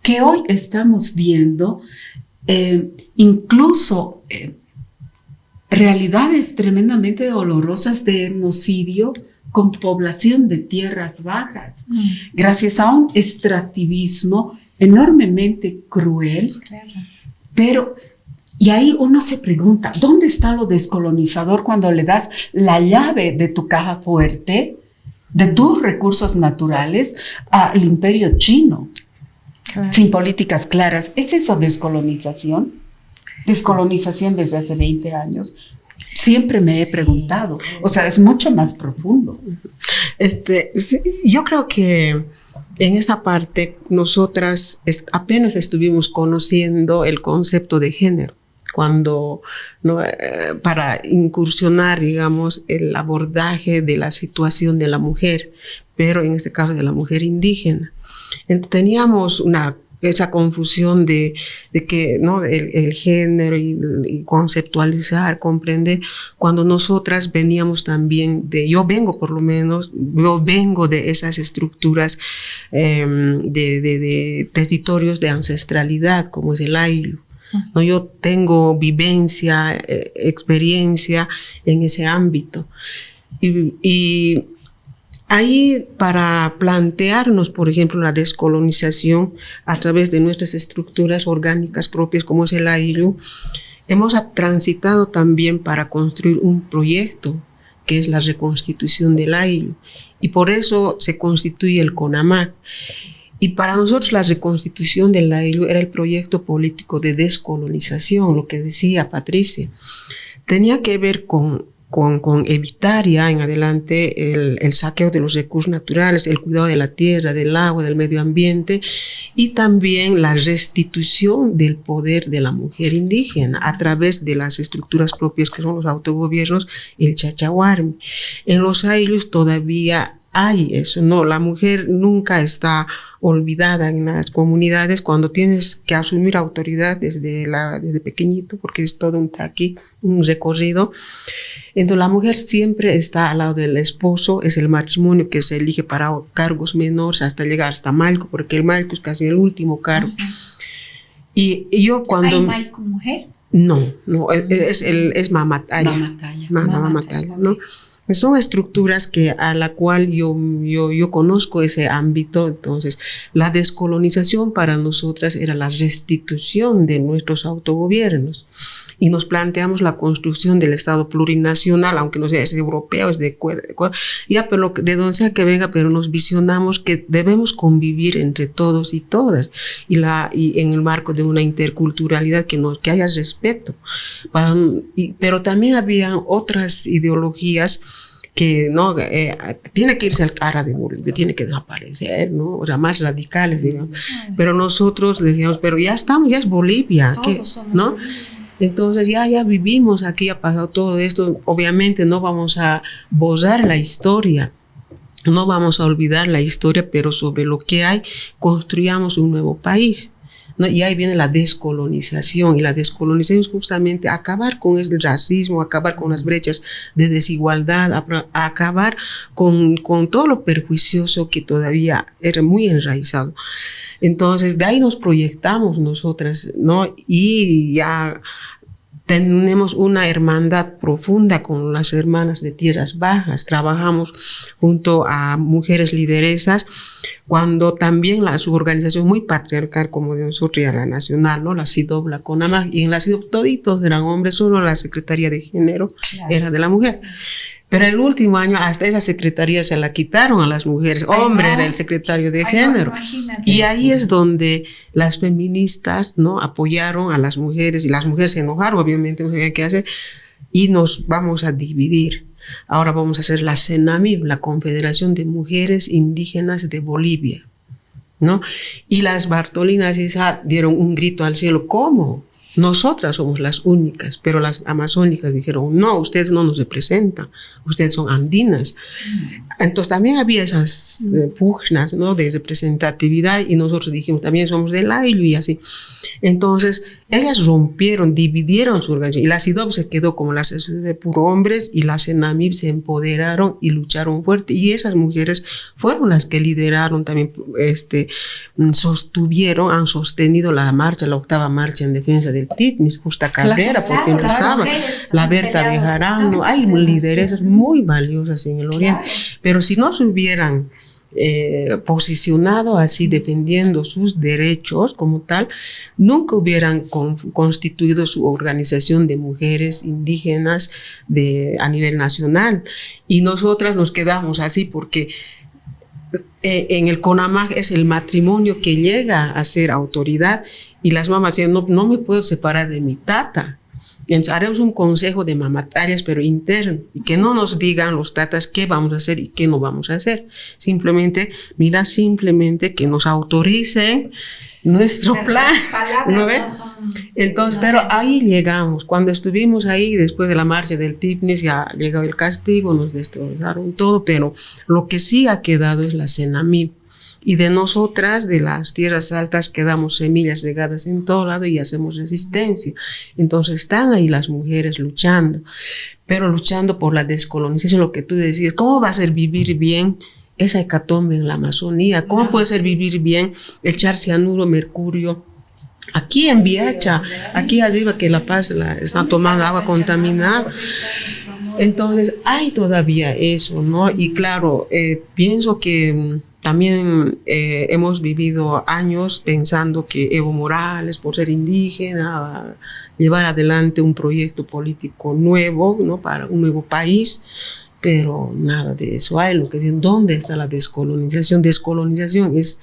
que hoy estamos viendo, incluso realidades tremendamente dolorosas de genocidio con población de tierras bajas, gracias a un extractivismo enormemente cruel,
Claro.
pero y ahí uno se pregunta, ¿dónde está lo descolonizador cuando le das la llave de tu caja fuerte, de tus recursos naturales al imperio chino?
Claro.
Sin políticas claras. ¿Es eso descolonización? Descolonización desde hace 20 años. Siempre me he preguntado. O sea, es mucho más profundo.
Sí, yo creo que en esta parte nosotras apenas estuvimos conociendo el concepto de género, cuando para incursionar, digamos, el abordaje de la situación de la mujer, pero en este caso de la mujer indígena. Teníamos esa confusión de que ¿no? el género y conceptualizar, comprender, cuando nosotras veníamos también yo vengo de esas estructuras de territorios de ancestralidad, como es el Ayllu. ¿No? Yo tengo vivencia, experiencia en ese ámbito. Y ahí, para plantearnos, por ejemplo, la descolonización a través de nuestras estructuras orgánicas propias, como es el Ayllu, hemos transitado también para construir un proyecto que es la reconstitución del Ayllu. Y por eso se constituye el CONAMAC. Y para nosotros la reconstitución del Ayllu era el proyecto político de descolonización, lo que decía Patricia. Tenía que ver con evitar ya en adelante el saqueo de los recursos naturales, el cuidado de la tierra, del agua, del medio ambiente, y también la restitución del poder de la mujer indígena a través de las estructuras propias que son los autogobiernos y el chachahuarmi. En los Ayllus todavía hay eso, no, la mujer nunca está olvidada en las comunidades cuando tienes que asumir autoridad desde pequeñito, porque es todo un recorrido. Entonces la mujer siempre está al lado del esposo, es el matrimonio que se elige para cargos menores hasta llegar hasta Maico, porque el Maico es casi el último cargo. Y yo cuando...
¿Hay Maico mujer?
No, es Mamataya. Mamataya, ¿no? Son estructuras a la cual yo conozco ese ámbito. Entonces, la descolonización para nosotras era la restitución de nuestros autogobiernos. Y nos planteamos la construcción del Estado plurinacional, aunque no sea es europeo, es pero de donde sea que venga, pero nos visionamos que debemos convivir entre todos y todas. Y en el marco de una interculturalidad que haya respeto. Pero también había otras ideologías que no tiene que irse al cara de Bolivia, tiene que desaparecer, ¿no? O sea, más radicales, digamos. Pero nosotros decíamos, pero ya estamos, ya es Bolivia, ¿no? Bolivia. Entonces ya vivimos aquí, ha pasado todo esto. Obviamente no vamos a borrar la historia, no vamos a olvidar la historia, pero sobre lo que hay, construyamos un nuevo país, ¿no? Y ahí viene la descolonización, y la descolonización es justamente acabar con el racismo, acabar con las brechas de desigualdad, acabar con todo lo perjuicioso que todavía era muy enraizado. Entonces de ahí nos proyectamos nosotras, ¿no? Y ya tenemos una hermandad profunda con las hermanas de Tierras Bajas, trabajamos junto a mujeres lideresas, cuando también su organización muy patriarcal como de nosotros y a la nacional, ¿no? La CIDOB, la CONAMAC, y en la CIDOB toditos eran hombres, solo la Secretaría de Género era de la mujer. Pero el último año hasta esa secretaría se la quitaron a las mujeres. Hombre era el secretario de género. Y ahí es donde las feministas, ¿no? Apoyaron a las mujeres, y las mujeres se enojaron, obviamente no sabían qué hacer, y nos vamos a dividir. Ahora vamos a hacer la CENAMIB, la Confederación de Mujeres Indígenas de Bolivia, ¿no? Y las Bartolinas dieron un grito al cielo. ¿Cómo? nosotras somos las únicas, pero las amazónicas dijeron, no, ustedes no nos representan, ustedes son andinas. Entonces también había esas pugnas, ¿no?, de representatividad, y nosotros dijimos, también somos del Ayllu y así. Entonces ellas rompieron, dividieron su organización, y la CIDOB se quedó como la asociación de puro hombres, y las CENAMIB se empoderaron y lucharon fuerte, y esas mujeres fueron las que lideraron también, han sostenido la marcha, la 8ª marcha en defensa del TIPNIS, Justa Cabrera, porque empezaba, la Berta Bejarano, hay lideresas muy valiosas en el Oriente, pero si no se hubieran posicionado así, defendiendo sus derechos como tal, nunca hubieran constituido su organización de mujeres indígenas a nivel nacional, y nosotras nos quedamos así porque en el CONAMAG es el matrimonio que llega a ser autoridad, y las mamás decían, no me puedo separar de mi tata. Entonces haremos un consejo de mamatarias, pero interno, y que no nos digan los tatas qué vamos a hacer y qué no vamos a hacer. Simplemente que nos autoricen nuestro plan. ¿No ves? Entonces, pero ahí llegamos. Cuando estuvimos ahí, después de la marcha del TIPNIS, ya llegó el castigo, nos destrozaron todo, pero lo que sí ha quedado es la CENAMIB. Y de nosotras, de las tierras altas, quedamos semillas regadas en todo lado y hacemos resistencia. Entonces están ahí las mujeres luchando, pero luchando por la descolonización, lo que tú decías. ¿Cómo va a ser vivir bien esa hecatombe en la Amazonía? ¿Cómo puede ser vivir bien echar cianuro, mercurio? Aquí en Viacha, aquí arriba que La Paz están tomando agua contaminada. Entonces hay todavía eso, ¿no? Y claro, pienso que también hemos vivido años pensando que Evo Morales, por ser indígena, va a llevar adelante un proyecto político nuevo, ¿no?, para un nuevo país, pero nada de eso hay. Lo que dicen, ¿dónde está la descolonización? Descolonización es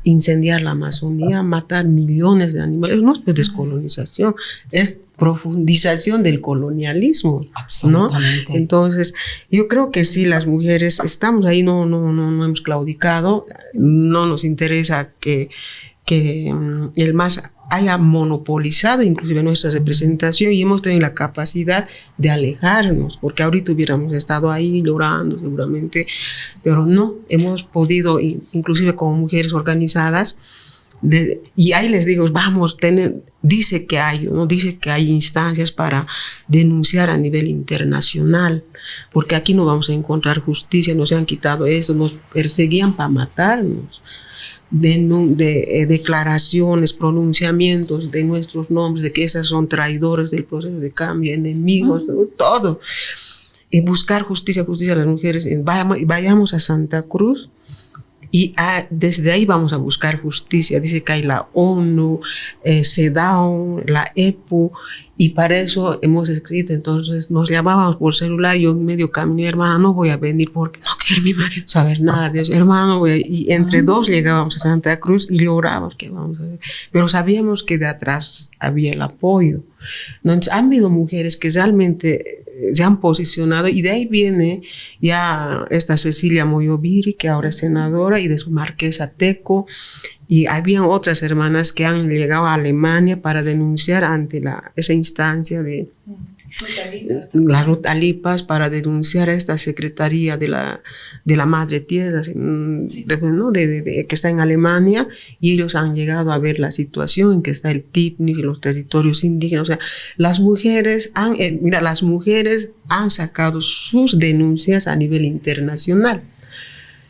incendiar la Amazonía, matar millones de animales. No es pues descolonización, es profundización del colonialismo, ¿no? Entonces, yo creo que sí, las mujeres estamos ahí, no hemos claudicado, no nos interesa que el MAS haya monopolizado inclusive nuestra representación, y hemos tenido la capacidad de alejarnos, porque ahorita hubiéramos estado ahí llorando seguramente, pero no, hemos podido, inclusive como mujeres organizadas, y ahí les digo, dice que hay instancias para denunciar a nivel internacional, porque aquí no vamos a encontrar justicia, nos han quitado eso, nos perseguían para matarnos. De declaraciones, pronunciamientos de nuestros nombres, de que esas son traidores del proceso de cambio, enemigos, todo. Y buscar justicia a las mujeres. Vayamos a Santa Cruz, y desde ahí vamos a buscar justicia. Dice que hay la ONU, CEDAW, la EPU, y para eso hemos escrito. Entonces nos llamábamos por celular, yo en medio caminé, hermana, no voy a venir porque no quiere mi marido saber nada de eso, hermana, no voy a ir. Y entre dos llegábamos a Santa Cruz y llorábamos, que vamos a ver. Pero sabíamos que de atrás había el apoyo. Entonces han habido mujeres que realmente se han posicionado, y de ahí viene ya esta Cecilia Moyobiri, que ahora es senadora, y de su marquesa Teco, y habían otras hermanas que han llegado a Alemania para denunciar ante esa instancia de la Ruth Alipas, para denunciar a esta secretaría de la Madre Tierra, ¿no?, que está en Alemania, y ellos han llegado a ver la situación en que está el TIPNIS y los territorios indígenas. O sea, las mujeres han sacado sus denuncias a nivel internacional,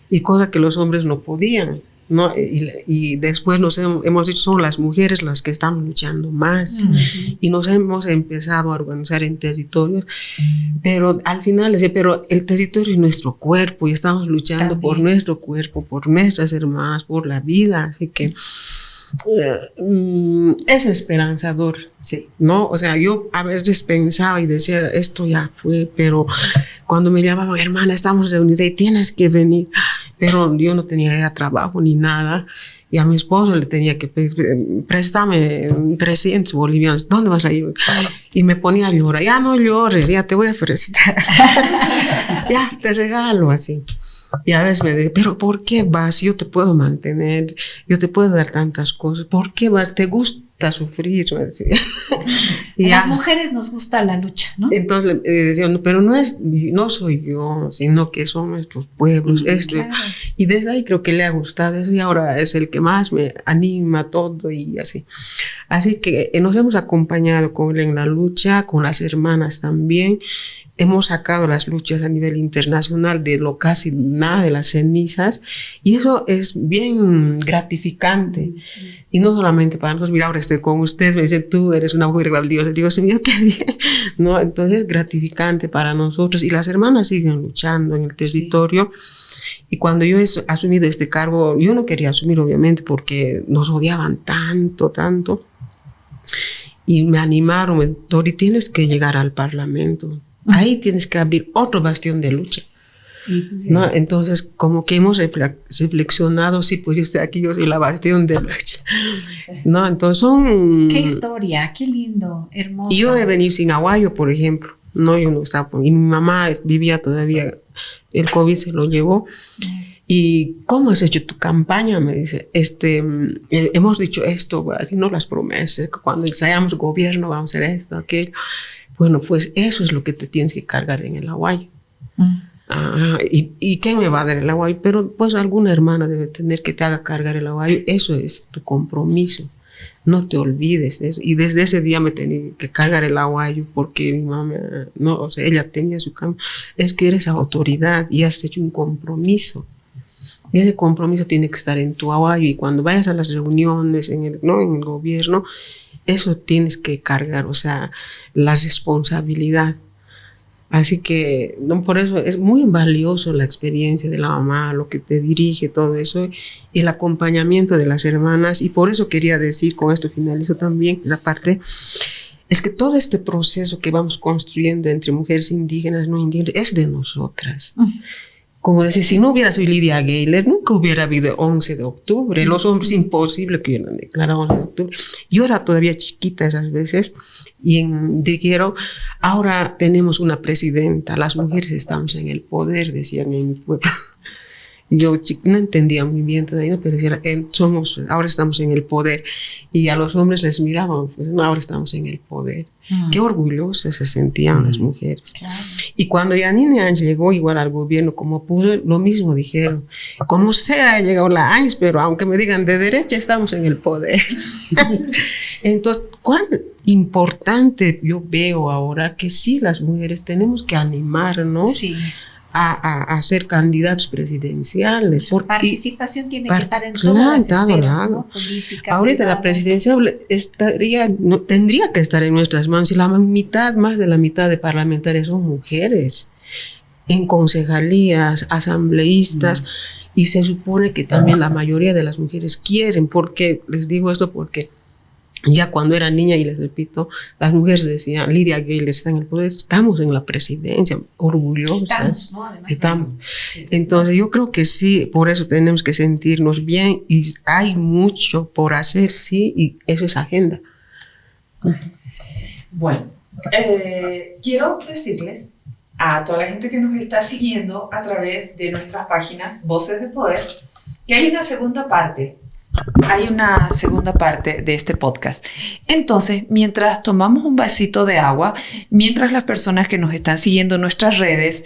y cosa que los hombres no podían, ¿no? Y después hemos dicho, son las mujeres las que están luchando más, y nos hemos empezado a organizar en territorios, pero al final pero el territorio es nuestro cuerpo, y estamos luchando por nuestro cuerpo, por nuestras hermanas, por la vida, así que es esperanzador, sí, ¿no? O sea, yo a veces pensaba y decía, esto ya fue, pero cuando me llamaban, hermana, estamos reunidos y tienes que venir, pero yo no tenía trabajo ni nada, y a mi esposo le tenía que pedir, préstame 300 bolivianos, ¿dónde vas a ir? Y me ponía a llorar, ya no llores, ya te voy a prestar, ya te regalo, así. Y a veces me dice, pero ¿por qué vas? Yo te puedo mantener, yo te puedo dar tantas cosas. ¿Por qué vas? ¿Te gusta sufrir? Me decía.
A las mujeres nos gusta la lucha, ¿no?
Entonces decía, no, pero no soy yo, sino que son nuestros pueblos. Claro. Y desde ahí creo que le ha gustado eso y ahora es el que más me anima todo y así. Así que nos hemos acompañado con él en la lucha, con las hermanas también. Hemos sacado las luchas a nivel internacional de lo casi nada, de las cenizas, y eso es bien gratificante. Y no solamente para nosotros, mira, ahora estoy con ustedes, me dicen, tú eres una mujer valiosa. Digo, sí, mío, qué bien, ¿no? Entonces es gratificante para nosotros, y las hermanas siguen luchando en el territorio. Sí. Y cuando yo he asumido este cargo, yo no quería asumir, obviamente, porque nos odiaban tanto, y me animaron, Dori, tienes que llegar al Parlamento. Ahí tienes que abrir otro bastión de lucha, ¿no? Entonces, como que hemos reflexionado, sí, pues yo estoy aquí, yo soy la bastión de lucha, ¿no? Entonces son...
¡Qué historia! ¡Qué lindo! Hermoso.
Y yo he venido sin aguayo, por ejemplo, ¿no? Yo no estaba... Y mi mamá vivía todavía, el COVID se lo llevó. ¿Y cómo has hecho tu campaña? Me dice, hemos dicho esto, así, no las promesas, que cuando ensayamos gobierno vamos a hacer esto, aquello. Bueno, pues eso es lo que te tienes que cargar en el aguayo. ¿Y quién me va a dar el aguayo? Pero pues alguna hermana debe tener que te haga cargar el aguayo. Eso es tu compromiso. No te olvides de eso. Y desde ese día me tenía que cargar el aguayo porque mi mamá, no, o sea, ella tenía su cama. Es que eres autoridad y has hecho un compromiso. Y ese compromiso tiene que estar en tu aguayo. Y cuando vayas a las reuniones en el gobierno, eso tienes que cargar, o sea, la responsabilidad. Así que, no, por eso es muy valioso la experiencia de la mamá, lo que te dirige, todo eso, y el acompañamiento de las hermanas. Y por eso quería decir, con esto finalizo también esa parte, es que todo este proceso que vamos construyendo entre mujeres indígenas, no indígenas, es de nosotras. Como decir, si no hubiera sido Lydia Gayler, nunca hubiera habido 11 de octubre. Los hombres, imposible que hubieran declarado 11 de octubre. Yo era todavía chiquita esas veces y dijeron, ahora tenemos una presidenta, las mujeres estamos en el poder, decían en mi pueblo. Yo no entendía muy bien todavía, pero decían, ahora estamos en el poder. Y a los hombres les miraban, pues, no, ahora estamos en el poder. Qué orgullosas se sentían las mujeres. Claro. Y cuando Yanine Áñez llegó igual al gobierno como pudo, lo mismo dijeron. Como sea, ha llegado la Áñez, pero aunque me digan de derecha, estamos en el poder. Entonces, cuán importante yo veo ahora que sí, las mujeres tenemos que animarnos. Sí. A ser candidatos presidenciales.
La participación tiene que estar en todas las esferas, ¿no? Política,
ahorita
privada.
La presidencia tendría que estar en nuestras manos y más de la mitad de parlamentarias son mujeres en concejalías, asambleístas, y se supone que también la mayoría de las mujeres quieren, porque les digo esto porque ya cuando era niña, y les repito, las mujeres decían, Lydia Gayler está en el poder, estamos en la presidencia, orgullosas. Estamos, ¿no? Además, estamos. Sí. Entonces yo creo que sí, por eso tenemos que sentirnos bien y hay mucho por hacer, sí, y eso es agenda.
Bueno, quiero decirles a toda la gente que nos está siguiendo a través de nuestras páginas Voces de Poder que hay una segunda parte. Hay una segunda parte de este podcast. Entonces, mientras tomamos un vasito de agua, mientras las personas que nos están siguiendo en nuestras redes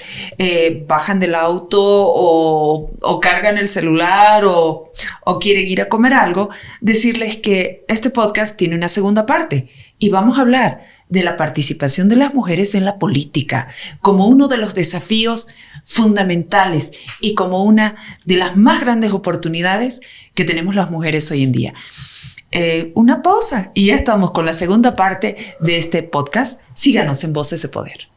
bajan del auto o cargan el celular o quieren ir a comer algo, decirles que este podcast tiene una segunda parte y vamos a hablar de la participación de las mujeres en la política como uno de los desafíos fundamentales y como una de las más grandes oportunidades que tenemos las mujeres hoy en día. Una pausa y ya estamos con la segunda parte de este podcast. Síganos en Voces de Poder.